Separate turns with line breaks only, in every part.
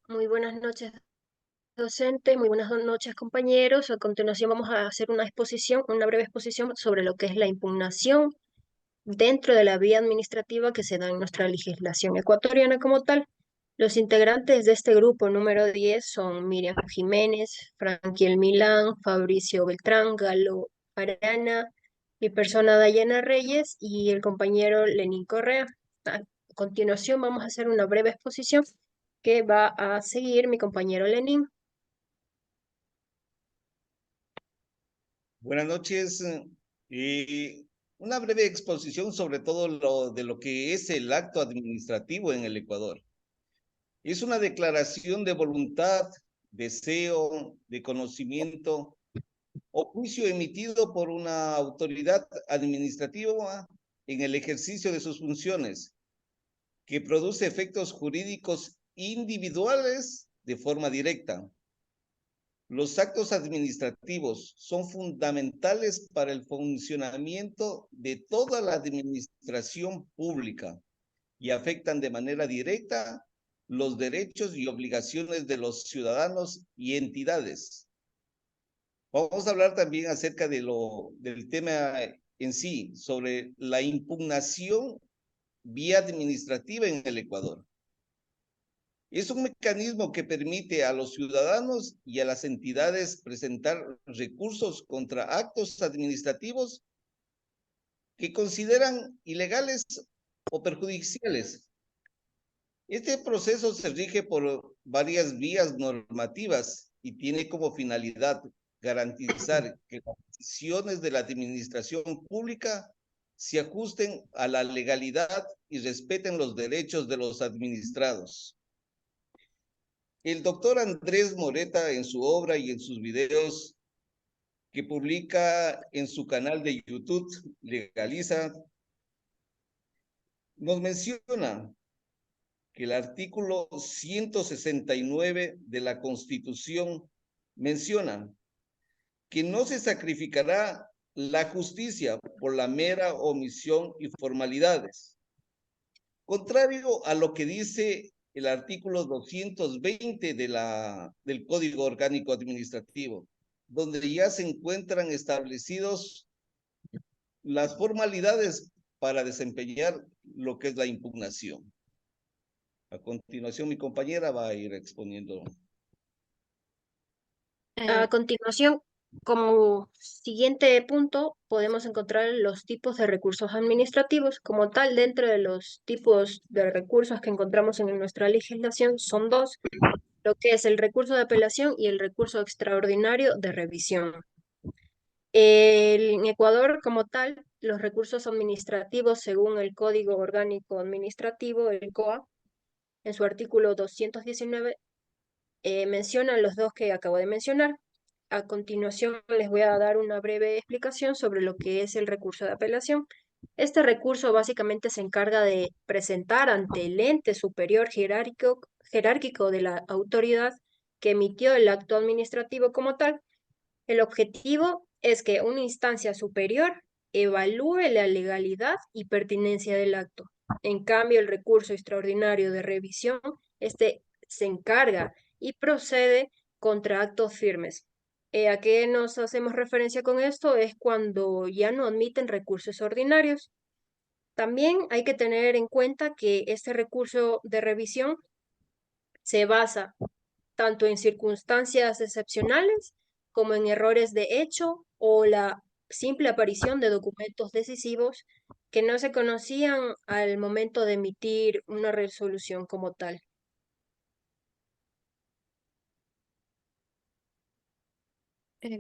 Muy buenas noches, docente, muy buenas noches, compañeros. A continuación vamos a hacer una breve exposición sobre lo que es la impugnación dentro de la vía administrativa que se da en nuestra legislación ecuatoriana como tal. Los integrantes de este grupo número 10 son Miriam Jiménez, Franquiel Milán, Fabricio Beltrán, Galo Arana, mi persona Dayana Reyes y el compañero Lenín Correa. A continuación vamos a hacer una breve exposición que va a seguir mi compañero Lenín.
Buenas noches. Una breve exposición sobre todo lo que es el acto administrativo en el Ecuador. Es una declaración de voluntad, deseo, de conocimiento o juicio emitido por una autoridad administrativa en el ejercicio de sus funciones, que produce efectos jurídicos individuales de forma directa. Los actos administrativos son fundamentales para el funcionamiento de toda la administración pública y afectan de manera directa los derechos y obligaciones de los ciudadanos y entidades. Vamos a hablar también acerca del tema en sí, sobre la impugnación vía administrativa en el Ecuador. Es un mecanismo que permite a los ciudadanos y a las entidades presentar recursos contra actos administrativos que consideran ilegales o perjudiciales. Este proceso se rige por varias vías normativas y tiene como finalidad garantizar que las decisiones de la administración pública se ajusten a la legalidad y respeten los derechos de los administrados. El doctor Andrés Moreta, en su obra y en sus videos que publica en su canal de YouTube, Legaliza, nos menciona que el artículo 169 de la Constitución menciona que no se sacrificará la justicia por la mera omisión y formalidades, contrario a lo que dice el artículo 220 del Código Orgánico Administrativo, donde ya se encuentran establecidos las formalidades para desempeñar lo que es la impugnación. A continuación, mi compañera va a ir exponiendo.
A continuación, como siguiente punto, podemos encontrar los tipos de recursos administrativos. Como tal, dentro de los tipos de recursos que encontramos en nuestra legislación, son dos, lo que es el recurso de apelación y el recurso extraordinario de revisión. En Ecuador, como tal, los recursos administrativos, según el Código Orgánico Administrativo, el COA, en su artículo 219, mencionan los dos que acabo de mencionar. A continuación les voy a dar una breve explicación sobre lo que es el recurso de apelación. Este recurso básicamente se encarga de presentar ante el ente superior jerárquico de la autoridad que emitió el acto administrativo como tal. El objetivo es que una instancia superior evalúe la legalidad y pertinencia del acto. En cambio, el recurso extraordinario de revisión, este se encarga y procede contra actos firmes. ¿A qué nos hacemos referencia con esto? Es cuando ya no admiten recursos ordinarios. También hay que tener en cuenta que este recurso de revisión se basa tanto en circunstancias excepcionales como en errores de hecho o la simple aparición de documentos decisivos que no se conocían al momento de emitir una resolución como tal.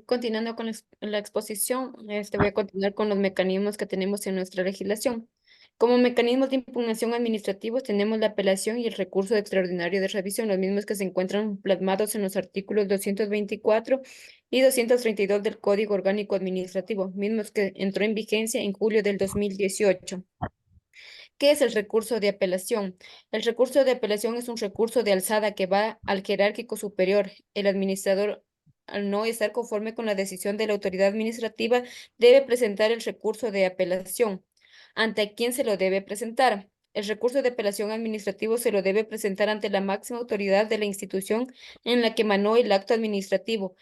Continuando con la exposición, voy a continuar con los mecanismos que tenemos en nuestra legislación. Como mecanismos de impugnación administrativos tenemos la apelación y el recurso extraordinario de revisión, los mismos que se encuentran plasmados en los artículos 224 y 232 del Código Orgánico Administrativo, mismos que entró en vigencia en julio del 2018. ¿Qué es el recurso de apelación? El recurso de apelación es un recurso de alzada que va al jerárquico superior. El administrador, al no estar conforme con la decisión de la autoridad administrativa, debe presentar el recurso de apelación. ¿Ante quién se lo debe presentar? El recurso de apelación administrativo se lo debe presentar ante la máxima autoridad de la institución en la que emanó el acto administrativo.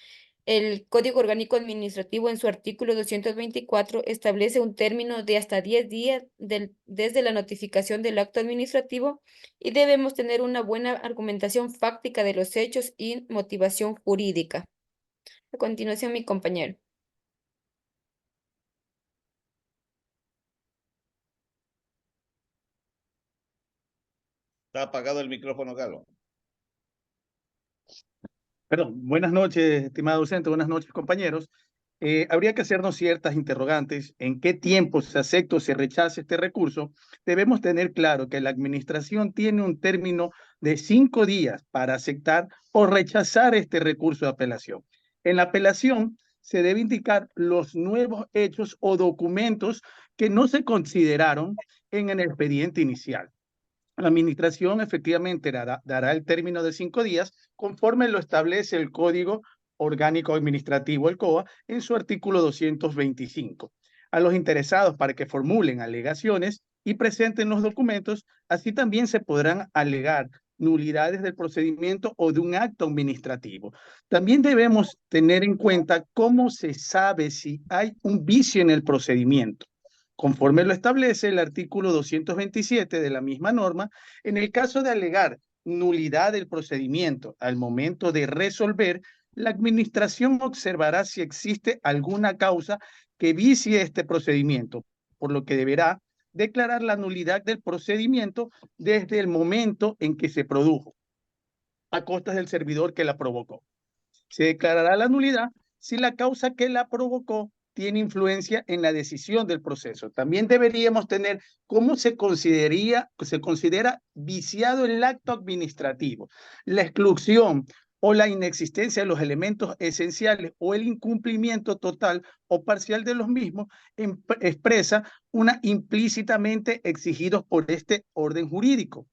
El Código Orgánico Administrativo, en su artículo 224, establece un término de hasta 10 días desde la notificación del acto administrativo y debemos tener una buena argumentación fáctica de los hechos y motivación jurídica. A continuación, mi compañero.
Está apagado el micrófono, Galo.
Perdón, buenas noches, estimado docente, buenas noches, compañeros. Habría que hacernos ciertas interrogantes. ¿En qué tiempo se acepta o se rechaza este recurso? Debemos tener claro que la administración tiene un término de 5 días para aceptar o rechazar este recurso de apelación. En la apelación se debe indicar los nuevos hechos o documentos que no se consideraron en el expediente inicial. La administración efectivamente dará el término de 5 días conforme lo establece el Código Orgánico Administrativo, el COA, en su artículo 225. A los interesados para que formulen alegaciones y presenten los documentos, así también se podrán alegar nulidades del procedimiento o de un acto administrativo. También debemos tener en cuenta cómo se sabe si hay un vicio en el procedimiento. Conforme lo establece el artículo 227 de la misma norma, en el caso de alegar nulidad del procedimiento al momento de resolver, la administración observará si existe alguna causa que vicie este procedimiento, por lo que deberá declarar la nulidad del procedimiento desde el momento en que se produjo, a costas del servidor que la provocó. Se declarará la nulidad si la causa que la provocó tiene influencia en la decisión del proceso. También deberíamos tener cómo se considera viciado el acto administrativo, la exclusión o la inexistencia de los elementos esenciales o el incumplimiento total o parcial de los mismos expresa una implícitamente exigidos por este orden jurídico.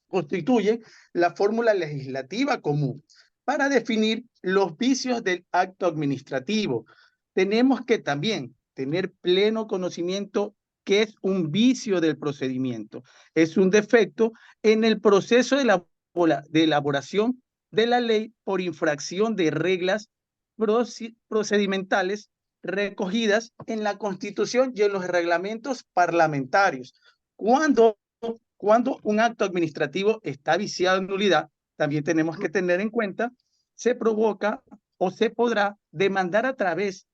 Constituye la fórmula legislativa común para definir los vicios del acto administrativo. Tenemos que también tener pleno conocimiento que es un vicio del procedimiento. Es un defecto en el proceso de elaboración de la ley por infracción de reglas procedimentales recogidas en la Constitución y en los reglamentos parlamentarios. Cuando un acto administrativo está viciado en nulidad, también tenemos que tener en cuenta, se provoca o se podrá demandar a través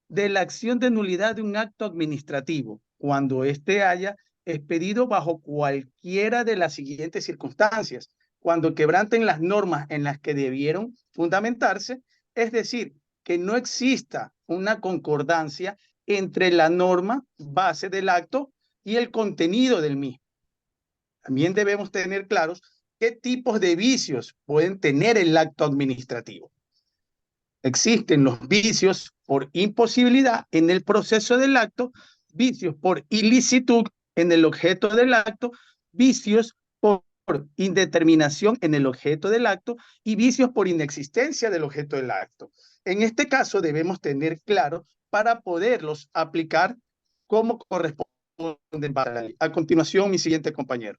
de la acción de nulidad de un acto administrativo, cuando éste haya expedido bajo cualquiera de las siguientes circunstancias, cuando quebranten las normas en las que debieron fundamentarse, es decir, que no exista una concordancia entre la norma base del acto y el contenido del mismo. También debemos tener claros qué tipos de vicios pueden tener el acto administrativo. Existen los vicios por imposibilidad en el proceso del acto, vicios por ilicitud en el objeto del acto, vicios por indeterminación en el objeto del acto y vicios por inexistencia del objeto del acto. En este caso debemos tener claro para poderlos aplicar como corresponde. A continuación, mi siguiente compañero.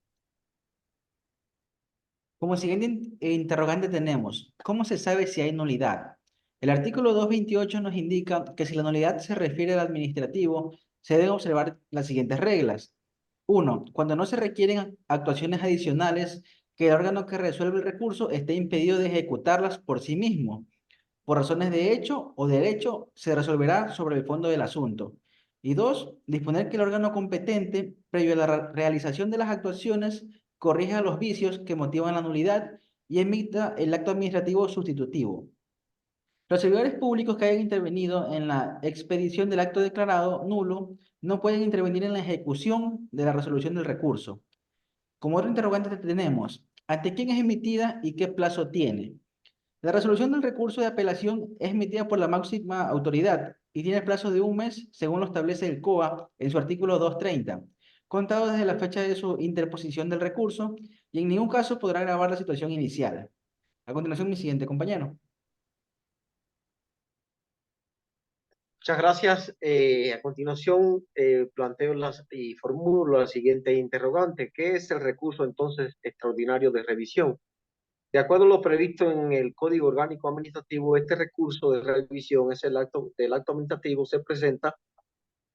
Como siguiente interrogante tenemos, ¿cómo se sabe si hay nulidad? El artículo 228 nos indica que si la nulidad se refiere al administrativo, se deben observar las siguientes reglas. 1. Cuando no se requieren actuaciones adicionales, que el órgano que resuelve el recurso esté impedido de ejecutarlas por sí mismo. Por razones de hecho o derecho, se resolverá sobre el fondo del asunto. Y 2. Disponer que el órgano competente, previo a la realización de las actuaciones, corrija los vicios que motivan la nulidad y emita el acto administrativo sustitutivo. Los servidores públicos que hayan intervenido en la expedición del acto declarado nulo no pueden intervenir en la ejecución de la resolución del recurso. Como otro interrogante tenemos, ¿ante quién es emitida y qué plazo tiene? La resolución del recurso de apelación es emitida por la máxima autoridad y tiene el plazo de 1 mes, según lo establece el COA en su artículo 230, contado desde la fecha de su interposición del recurso, y en ningún caso podrá agravar la situación inicial. A continuación, mi siguiente compañero.
Muchas gracias. A continuación, planteo y formulo la siguiente interrogante. ¿Qué es el recurso entonces extraordinario de revisión? De acuerdo a lo previsto en el Código Orgánico Administrativo, este recurso de revisión es el acto administrativo, se presenta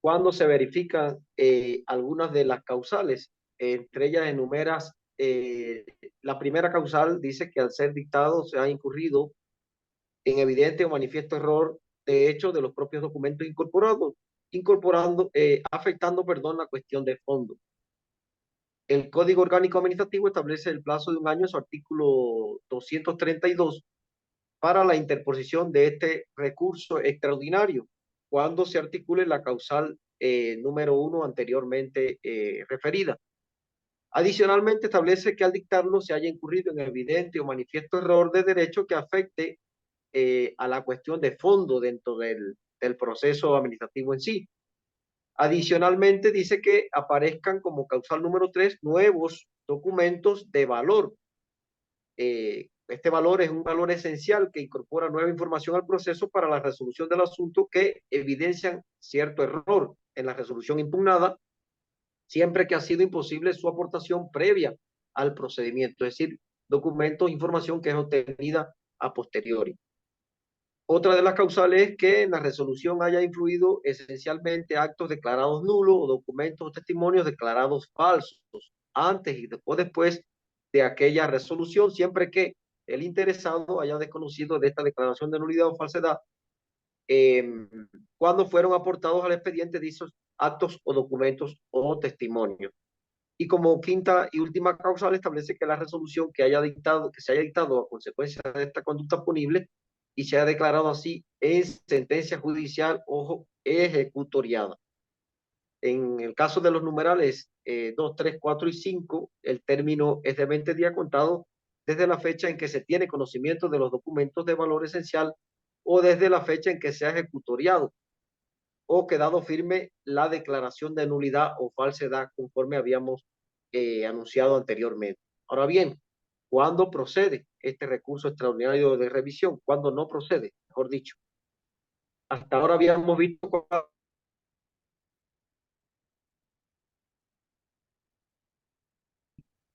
cuando se verifican algunas de las causales. Entre ellas enumeras, la primera causal dice que al ser dictado se ha incurrido en evidente o manifiesto error de hecho de los propios documentos afectando, la cuestión de fondo. El Código Orgánico Administrativo establece el plazo de un año en su artículo 232 para la interposición de este recurso extraordinario cuando se articule la causal número 1 anteriormente referida. Adicionalmente, establece que al dictarlo se haya incurrido en evidente o manifiesto error de derecho que afecte a la cuestión de fondo dentro del proceso administrativo en sí. Adicionalmente, dice que aparezcan como causal número 3 nuevos documentos de valor. Este valor es un valor esencial que incorpora nueva información al proceso para la resolución del asunto que evidencian cierto error en la resolución impugnada, siempre que ha sido imposible su aportación previa al procedimiento, es decir, documentos, información que es obtenida a posteriori. Otra de las causales es que en la resolución haya influido esencialmente actos declarados nulos o documentos o testimonios declarados falsos antes o después de aquella resolución, siempre que el interesado haya desconocido de esta declaración de nulidad o falsedad cuando fueron aportados al expediente dichos actos o documentos o testimonios. Y como quinta y última causal establece que la resolución que se haya dictado a consecuencia de esta conducta punible y se haya declarado así es sentencia judicial o ejecutoriada. En el caso de los numerales 2, 3, 4 y 5, el término es de 20 días contado desde la fecha en que se tiene conocimiento de los documentos de valor esencial o desde la fecha en que se ha ejecutoriado o quedado firme la declaración de nulidad o falsedad conforme habíamos anunciado anteriormente. Ahora bien, ¿cuándo procede este recurso extraordinario de revisión? ¿Cuándo no procede? Mejor dicho. Hasta ahora habíamos visto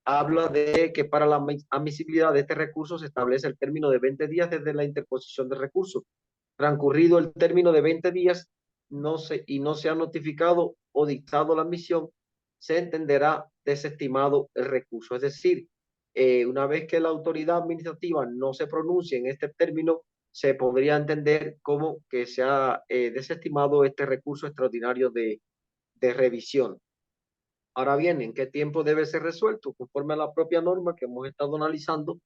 habla de que para la admisibilidad de este recurso se establece el término de 20 días desde la interposición del recurso. Transcurrido el término de 20 días no se ha notificado o dictado la admisión, se entenderá desestimado el recurso. Es decir, una vez que la autoridad administrativa no se pronuncie en este término, se podría entender como que se ha desestimado este recurso extraordinario de revisión. Ahora bien, ¿en qué tiempo debe ser resuelto? Conforme a la propia norma que hemos estado analizando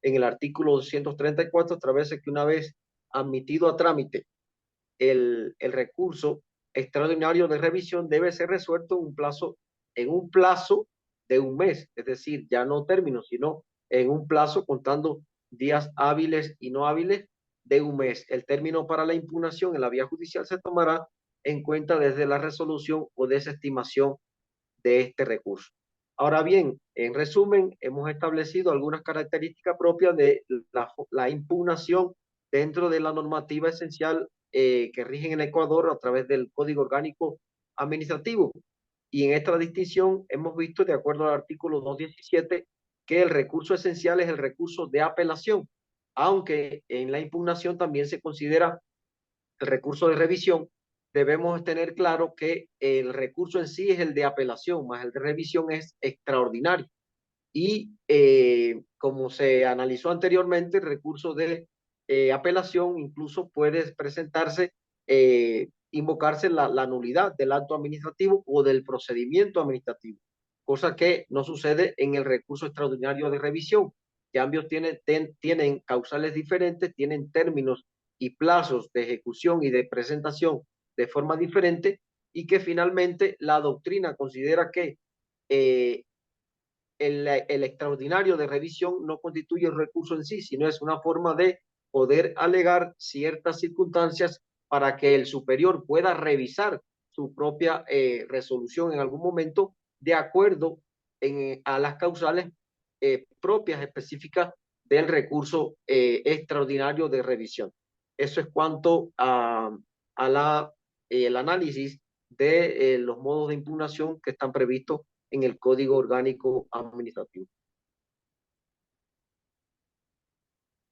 en el artículo 234, a través de que una vez admitido a trámite el recurso extraordinario de revisión debe ser resuelto en un plazo de un mes, es decir, ya no término, sino en un plazo contando días hábiles y no hábiles de un mes. El término para la impugnación en la vía judicial se tomará en cuenta desde la resolución o desestimación de este recurso. Ahora bien, en resumen, hemos establecido algunas características propias de la impugnación dentro de la normativa esencial que rige en Ecuador a través del Código Orgánico Administrativo. Y en esta distinción hemos visto, de acuerdo al artículo 217, que el recurso esencial es el recurso de apelación, aunque en la impugnación también se considera el recurso de revisión. Debemos tener claro que el recurso en sí es el de apelación, más el de revisión es extraordinario. Y como se analizó anteriormente, el recurso de apelación incluso puede presentarse, invocarse la nulidad del acto administrativo o del procedimiento administrativo, cosa que no sucede en el recurso extraordinario de revisión, que ambos tienen causales diferentes, tienen términos y plazos de ejecución y de presentación de forma diferente, y que finalmente la doctrina considera que el extraordinario de revisión no constituye el recurso en sí, sino es una forma de poder alegar ciertas circunstancias para que el superior pueda revisar su propia resolución en algún momento de acuerdo a las causales propias específicas del recurso extraordinario de revisión. Eso es cuanto a el análisis de los modos de impugnación que están previstos en el Código Orgánico Administrativo.